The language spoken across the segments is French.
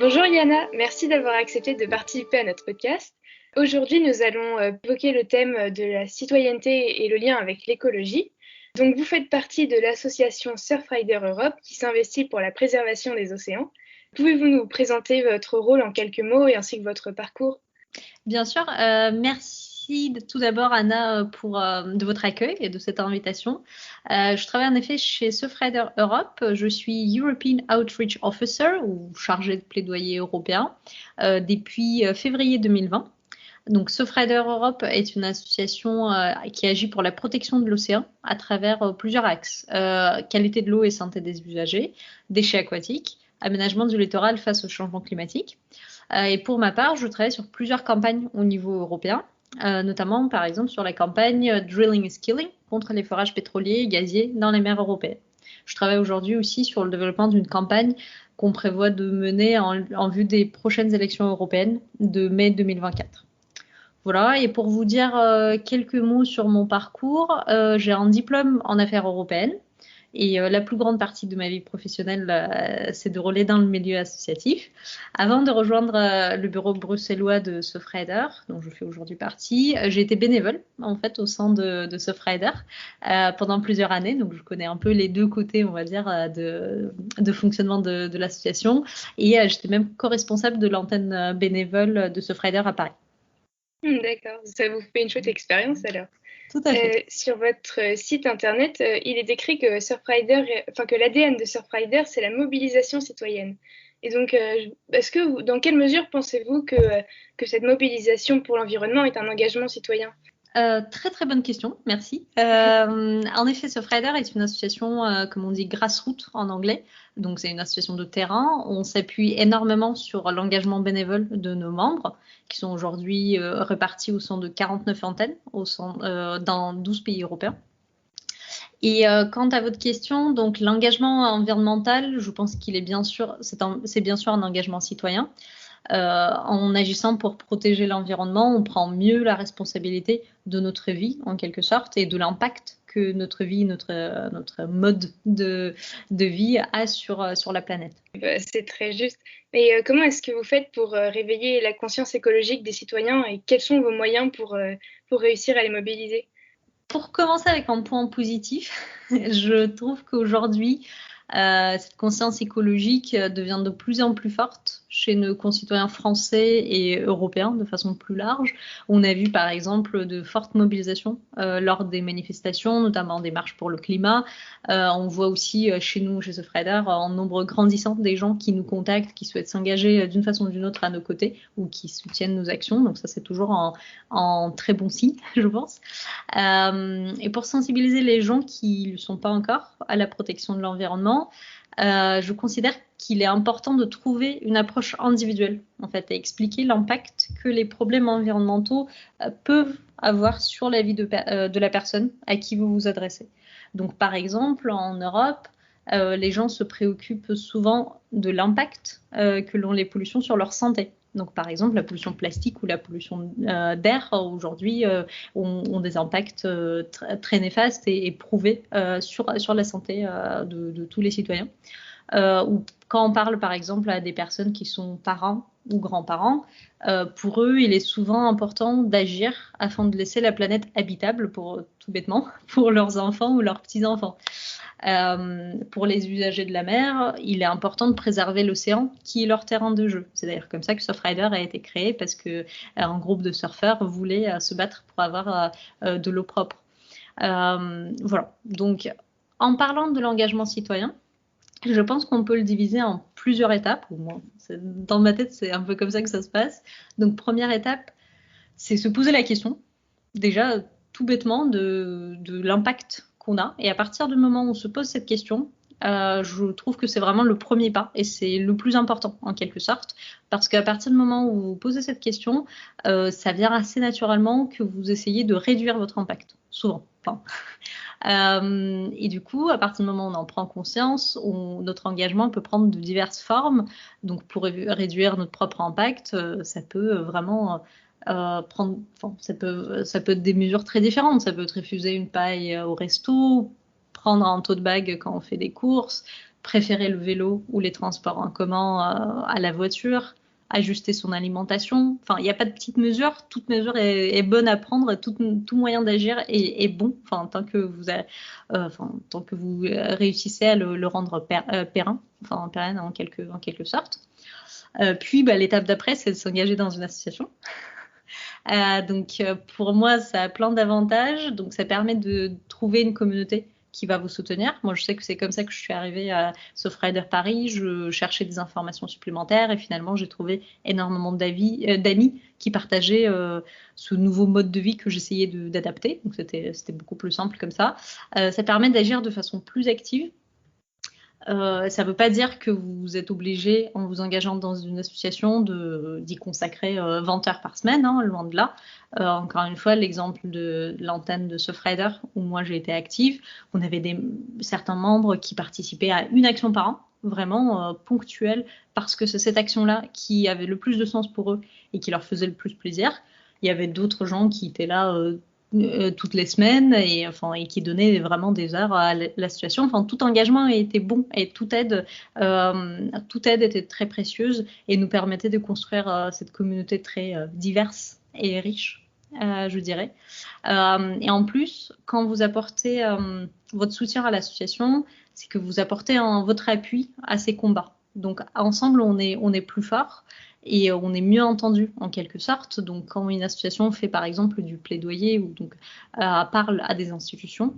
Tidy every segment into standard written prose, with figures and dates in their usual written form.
Bonjour Yana, merci d'avoir accepté de participer à notre podcast. Aujourd'hui, nous allons évoquer le thème de la citoyenneté et le lien avec l'écologie. Donc, vous faites partie de l'association Surfrider Europe qui s'investit pour la préservation des océans. Pouvez-vous nous présenter votre rôle en quelques mots et ainsi que votre parcours? Bien sûr, merci tout d'abord Anna de votre accueil et de cette invitation. Je travaille en effet chez Surfrider Europe. Je suis European Outreach Officer ou chargée de plaidoyer européen depuis février 2020. Donc Surfrider Europe est une association qui agit pour la protection de l'océan à travers plusieurs axes. Qualité de l'eau et santé des usagers, déchets aquatiques, aménagement du littoral face au changement climatique. Et pour ma part, je travaille sur plusieurs campagnes au niveau européen, notamment par exemple sur la campagne Drilling is Killing contre les forages pétroliers et gaziers dans les mers européennes. Je travaille aujourd'hui aussi sur le développement d'une campagne qu'on prévoit de mener en vue des prochaines élections européennes de mai 2024. Voilà, et pour vous dire quelques mots sur mon parcours, j'ai un diplôme en affaires européennes. Et la plus grande partie de ma vie professionnelle s'est déroulée dans le milieu associatif. Avant de rejoindre le bureau bruxellois de Surfrider, dont je fais aujourd'hui partie, j'ai été bénévole en fait au sein de Surfrider pendant plusieurs années. Donc je connais un peu les deux côtés, on va dire, de fonctionnement de l'association. Et j'étais même co-responsable de l'antenne bénévole de Surfrider à Paris. D'accord, ça vous fait une chouette expérience alors. Tout à fait. Sur votre site internet, il est écrit que que l'ADN de Surfrider, c'est la mobilisation citoyenne. Et donc, dans quelle mesure pensez-vous que cette mobilisation pour l'environnement est un engagement citoyen? Très très bonne question, merci. En effet, Surfrider est une association, comme on dit, grassroots en anglais. Donc c'est une association de terrain. On s'appuie énormément sur l'engagement bénévole de nos membres, qui sont aujourd'hui répartis au sein de 49 antennes dans 12 pays européens. Et quant à votre question, donc l'engagement environnemental, je pense qu'il est bien sûr, c'est bien sûr un engagement citoyen. En agissant pour protéger l'environnement, on prend mieux la responsabilité de notre vie, en quelque sorte, et de l'impact que notre vie, notre mode de vie a sur la planète. C'est très juste. Mais comment est-ce que vous faites pour réveiller la conscience écologique des citoyens et quels sont vos moyens pour réussir à les mobiliser? Pour commencer avec un point positif, je trouve qu'aujourd'hui, cette conscience écologique devient de plus en plus forte chez nos concitoyens français et européens de façon plus large. On a vu par exemple de fortes mobilisations lors des manifestations, notamment des marches pour le climat. On voit aussi chez nous, chez Surfrider, un nombre grandissant des gens qui nous contactent, qui souhaitent s'engager d'une façon ou d'une autre à nos côtés ou qui soutiennent nos actions. Donc ça, c'est toujours un très bon signe, je pense. Et pour sensibiliser les gens qui ne le sont pas encore à la protection de l'environnement, je considère qu'il est important de trouver une approche individuelle en fait, et expliquer l'impact que les problèmes environnementaux peuvent avoir sur la vie de la personne à qui vous vous adressez. Donc par exemple, en Europe, les gens se préoccupent souvent de l'impact que l'ont les pollutions sur leur santé. Donc, par exemple, la pollution plastique ou la pollution d'air, aujourd'hui, ont des impacts très néfastes et prouvés sur la santé de tous les citoyens. Ou quand on parle, par exemple, à des personnes qui sont parents ou grands-parents, pour eux, il est souvent important d'agir afin de laisser la planète habitable, tout bêtement, pour leurs enfants ou leurs petits-enfants. Pour les usagers de la mer, il est important de préserver l'océan qui est leur terrain de jeu. C'est d'ailleurs comme ça que Surfrider a été créé parce qu'un groupe de surfeurs voulait se battre pour avoir de l'eau propre. Voilà. Donc, en parlant de l'engagement citoyen, je pense qu'on peut le diviser en plusieurs étapes. Au moins, dans ma tête, c'est un peu comme ça que ça se passe. Donc, première étape, c'est se poser la question, déjà tout bêtement, de l'impact qu'on a. Et à partir du moment où on se pose cette question, je trouve que c'est vraiment le premier pas et c'est le plus important en quelque sorte, parce qu'à partir du moment où vous posez cette question, ça vient assez naturellement que vous essayez de réduire votre impact, souvent. Et du coup, à partir du moment où on en prend conscience, notre engagement peut prendre de diverses formes. Donc, pour réduire notre propre impact, ça peut vraiment ça peut être des mesures très différentes. Ça peut être refuser une paille au resto, prendre un tote bag quand on fait des courses, préférer le vélo ou les transports en commun à la voiture, ajuster son alimentation. Enfin, il n'y a pas de petite mesure. Toute mesure est bonne à prendre. Tout moyen d'agir est bon. Enfin, tant que vous réussissez à le rendre pérenne en quelque sorte. Puis, l'étape d'après, c'est de s'engager dans une association. Donc, pour moi, ça a plein d'avantages. Donc, ça permet de trouver une communauté qui va vous soutenir. Moi, je sais que c'est comme ça que je suis arrivée à Surfrider Paris. Je cherchais des informations supplémentaires et finalement, j'ai trouvé énormément d'amis qui partageaient ce nouveau mode de vie que j'essayais d'adapter. Donc, c'était beaucoup plus simple comme ça. Ça permet d'agir de façon plus active. Ça ne veut pas dire que vous êtes obligé, en vous engageant dans une association, d'y consacrer 20 heures par semaine, hein, loin de là. Encore une fois, l'exemple de l'antenne de Surfrider, où moi j'ai été active, on avait certains membres qui participaient à une action par an, vraiment ponctuelle, parce que c'est cette action-là qui avait le plus de sens pour eux et qui leur faisait le plus plaisir. Il y avait d'autres gens qui étaient là toutes les semaines et qui donnaient vraiment des heures à la situation. Enfin, tout engagement était bon et toute aide était très précieuse et nous permettait de construire cette communauté très diverse et riche, je dirais. Et en plus, quand vous apportez votre soutien à l'association, c'est que vous apportez votre appui à ces combats. Donc ensemble, on est plus fort. Et on est mieux entendu en quelque sorte. Donc, quand une association fait par exemple du plaidoyer ou donc parle à des institutions,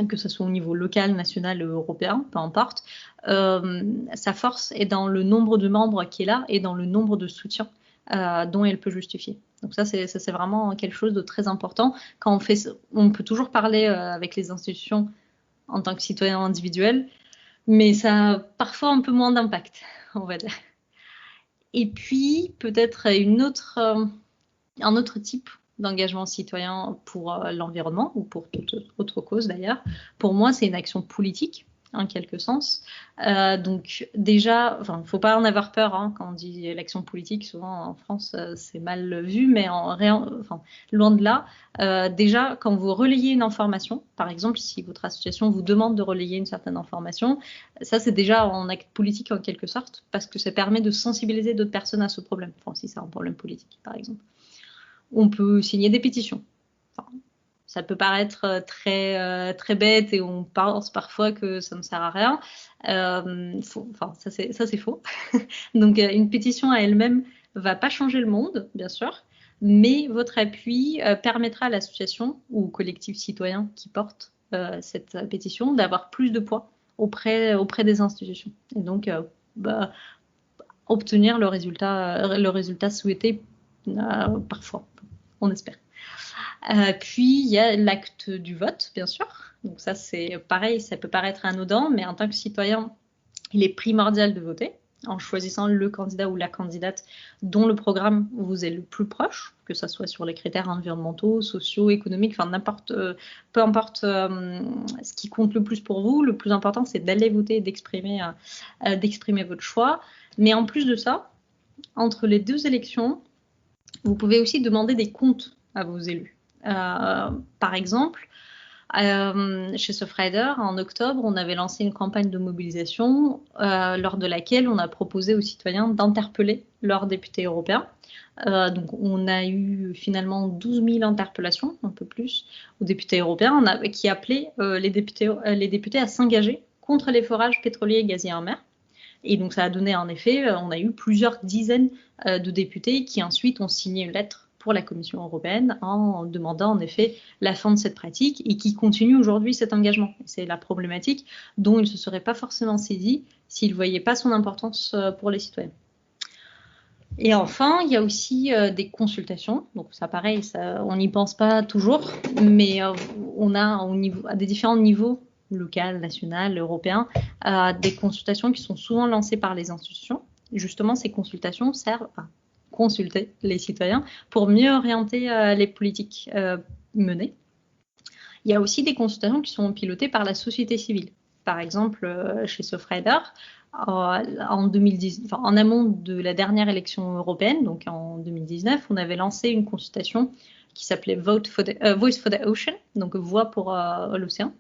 que ce soit au niveau local, national, européen, peu importe, sa force est dans le nombre de membres qui est là et dans le nombre de soutiens dont elle peut justifier. Donc ça, c'est vraiment quelque chose de très important. Quand on peut toujours parler avec les institutions en tant que citoyen individuel, mais ça a parfois un peu moins d'impact, on va dire. Et puis, peut-être un autre type d'engagement citoyen pour l'environnement ou pour toute autre cause d'ailleurs. Pour moi, c'est une action politique, en quelque sens. Donc déjà, il ne faut pas en avoir peur hein, quand on dit l'action politique. Souvent, en France, c'est mal vu, mais loin de là. Déjà, quand vous relayez une information, par exemple, si votre association vous demande de relayer une certaine information, ça, c'est déjà un acte politique en quelque sorte, parce que ça permet de sensibiliser d'autres personnes à ce problème. Enfin, si c'est un problème politique, par exemple. On peut signer des pétitions. Ça peut paraître très bête et on pense parfois que ça ne sert à rien. Ça c'est faux. Donc une pétition à elle-même va pas changer le monde, bien sûr, mais votre appui permettra à l'association ou au collectif citoyen qui porte cette pétition d'avoir plus de poids auprès des institutions. Et donc obtenir le résultat souhaité parfois, on espère. Puis, il y a l'acte du vote, bien sûr. Donc ça, c'est pareil, ça peut paraître anodin, mais en tant que citoyen, il est primordial de voter en choisissant le candidat ou la candidate dont le programme vous est le plus proche, que ce soit sur les critères environnementaux, sociaux, économiques, peu importe ce qui compte le plus pour vous. Le plus important, c'est d'aller voter et d'exprimer votre choix. Mais en plus de ça, entre les deux élections, vous pouvez aussi demander des comptes à vos élus. Par exemple, chez Surfrider, en octobre, on avait lancé une campagne de mobilisation lors de laquelle on a proposé aux citoyens d'interpeller leurs députés européens. Donc, on a eu finalement 12 000 interpellations, un peu plus, aux députés européens, qui appelaient les députés à s'engager contre les forages pétroliers et gaziers en mer. Et donc, ça a donné, en effet, on a eu plusieurs dizaines de députés qui ensuite ont signé une lettre pour la Commission européenne en demandant en effet la fin de cette pratique et qui continue aujourd'hui cet engagement. C'est la problématique dont ils ne se seraient pas forcément saisis s'ils ne voyaient pas son importance pour les citoyens. Et enfin, il y a aussi des consultations. Donc ça, pareil, on n'y pense pas toujours, mais on a à des différents niveaux, local, national, européen, des consultations qui sont souvent lancées par les institutions. Et justement, ces consultations servent à consulter les citoyens pour mieux orienter les politiques menées. Il y a aussi des consultations qui sont pilotées par la société civile. Par exemple, chez Surfrider, en 2010, en amont de la dernière élection européenne, donc en 2019, on avait lancé une consultation qui s'appelait Voice for the Ocean, donc voix pour l'océan,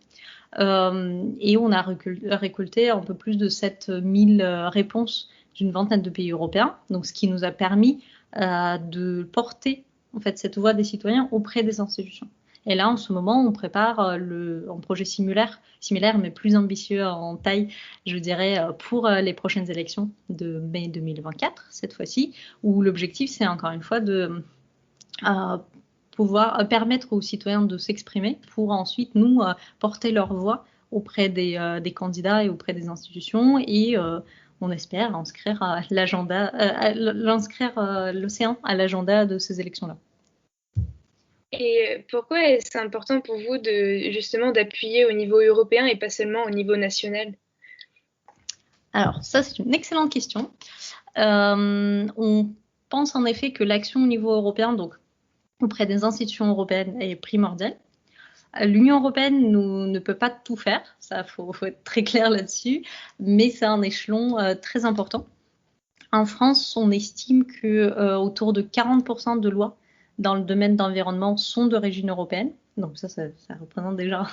Et on a récolté un peu plus de 7000 réponses d'une vingtaine de pays européens, donc ce qui nous a permis de porter en fait cette voix des citoyens auprès des institutions. Et là, en ce moment, on prépare un projet similaire, mais plus ambitieux en taille, je dirais, pour les prochaines élections de mai 2024, cette fois-ci, où l'objectif, c'est encore une fois de pouvoir permettre aux citoyens de s'exprimer pour ensuite, nous, porter leur voix auprès des candidats et auprès des institutions et on espère inscrire l'océan à l'agenda de ces élections-là. Et pourquoi est-ce important pour vous justement d'appuyer au niveau européen et pas seulement au niveau national? Alors ça, c'est une excellente question. On pense en effet que l'action au niveau européen, donc auprès des institutions européennes, est primordiale. L'Union européenne ne peut pas tout faire, ça faut être très clair là-dessus, mais c'est un échelon très important. En France, on estime que autour de 40% de lois dans le domaine d'environnement sont d'origine européenne. Donc ça représente déjà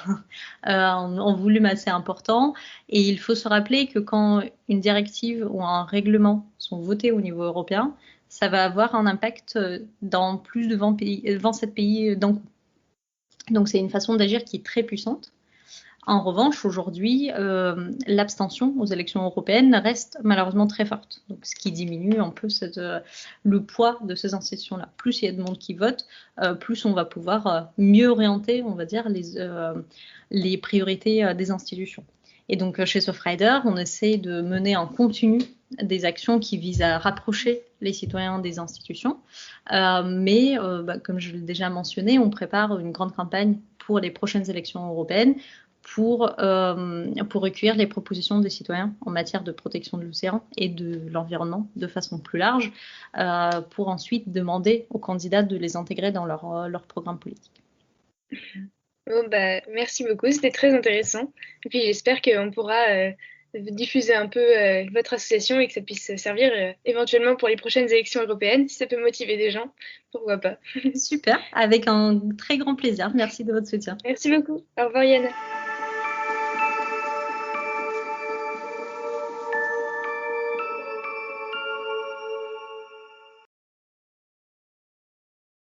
un volume assez important. Et il faut se rappeler que quand une directive ou un règlement sont votés au niveau européen, ça va avoir un impact dans plus de 27 pays d'un coup. Donc c'est une façon d'agir qui est très puissante. En revanche, aujourd'hui, l'abstention aux élections européennes reste malheureusement très forte, donc ce qui diminue un peu le poids de ces institutions-là. Plus il y a de monde qui vote, plus on va pouvoir mieux orienter, on va dire, les priorités des institutions. Et donc chez Sofrider, on essaie de mener en continu des actions qui visent à rapprocher les citoyens des institutions. Mais comme je l'ai déjà mentionné, on prépare une grande campagne pour les prochaines élections européennes pour recueillir les propositions des citoyens en matière de protection de l'océan et de l'environnement de façon plus large, pour ensuite demander aux candidats de les intégrer dans leur programme politique. Bon, merci beaucoup, c'était très intéressant. Et puis j'espère qu'on pourra diffuser un peu votre association et que ça puisse servir éventuellement pour les prochaines élections européennes, si ça peut motiver des gens, pourquoi pas. Super, avec un très grand plaisir. Merci de votre soutien. Merci beaucoup. Au revoir Yana.